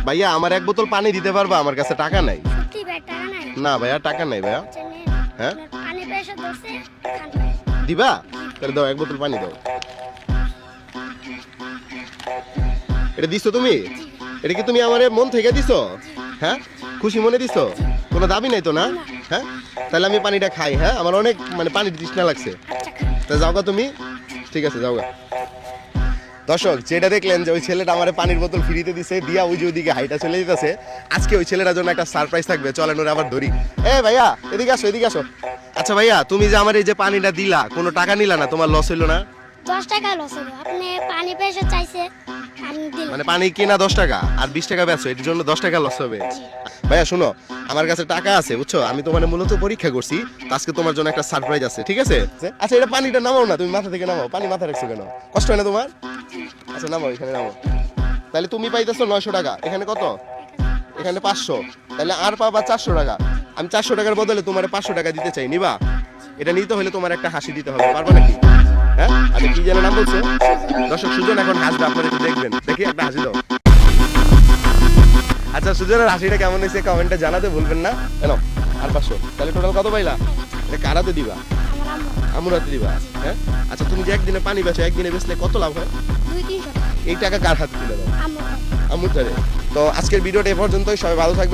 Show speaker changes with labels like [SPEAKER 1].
[SPEAKER 1] ভাইয়া আমার এক বোতল পানি দিতে পারবা? আমার কাছে টাকা নাই।
[SPEAKER 2] সত্যি ভাই টাকা নাই?
[SPEAKER 1] না ভাইয়া টাকা নাই ভাইয়া।
[SPEAKER 2] আচ্ছা, নেন।
[SPEAKER 1] হ্যাঁ?
[SPEAKER 2] আপনার পানি প্রেশার ধরছে, খান ভাই।
[SPEAKER 1] দিবা? তাহলে দাও এক বোতল পানি দাও। এটা দিছো তুমি? এটা কি তুমি আমার মন থেকে দিছো? হ্যাঁ, খুশি মনে দিছো? কোনো দাবি নাই তো না? হ্যাঁ, তাহলে আমি পানিটা খাই। হ্যাঁ, আমার অনেক মানে পানির তৃষ্ণা লাগছে।
[SPEAKER 2] আচ্ছা খান।
[SPEAKER 1] তা যাও গা তুমি। ঠিক আছে যাও গা। দর্শক যেটা দেখলেন যে ওই ছেলেটা আমার পানির বোতল ফ্রিতে দিছে, দিয়া ওই যে ওইদিকে হাইটা চলে যেতেছে। আজকে ওই ছেলেটার জন্য একটা সারপ্রাইজ থাকবে, চলেন ওরা আবার ধরি। এ ভাইয়া এদিকে আসো, এদিকে আসো। আচ্ছা ভাইয়া, তুমি যে আমার এই যে পানিটা দিলা, কোনো টাকা নিলা না? তোমার লস হইলো না?
[SPEAKER 2] 10 টাকা লস হলো। আপনি পানি প্রেশার চাইছে, আমি দিলাম।
[SPEAKER 1] মানে পানি কিনা 10 টাকা আর 20 টাকা বেচো, এর জন্য 10 টাকা লস হবে? ভাইয়া শোনো, আমার কাছে টাকা আছে বুঝছো, আমি তোমার মূলত পরীক্ষা করছি, তো আজকে তোমার জন্য একটা সারপ্রাইজ আছে, ঠিক আছে? আচ্ছা এটা পানিটা নামাও না, তুমি মাথা থেকে নামাও। পানি মাথা রাখছো কেন? কষ্ট হয় না তোমার? আচ্ছা নামাও, এখানে নামাও। তাহলে তুমি পাইতেছো 900 টাকা, এখানে কত? এখানে 500, তাহলে আর পাবা 400 টাকা। আমি 400 টাকার বদলে তোমার 500 টাকা দিতে চাই, নিবা? এটা নিতে হলে তোমার একটা হাসি দিতে হবে, পারবা নাকি? হ্যাঁ, আচ্ছা কি যেন নাম বলছো? দর্শক সুজন এখন হাসবে, আপনারা একটু দেখবেন। দেখি একটা হাসি দাও। আচ্ছা সুজনের হাসিটা কেমন হয়েছে কমেন্টে জানাতে ভুলবেন না। কেন আর 500, তাহলে টোটাল কত পাইলা? এটা কারাতে দিবা?
[SPEAKER 2] আমার আম্মু।
[SPEAKER 1] আমুরাতে দিবা? হ্যাঁ, আচ্ছা তুমি যে একদিনে পানি বেচো, একদিনে বেচলে কত লাভ হয়?
[SPEAKER 2] 2-300 টাকা।
[SPEAKER 1] এই টাকা কার হাতে তুলে দাও?
[SPEAKER 2] আম্মু।
[SPEAKER 1] আমুর ধারে। তো আজকের ভিডিওটা এ পর্যন্তই, সবাই ভালো থাকবে।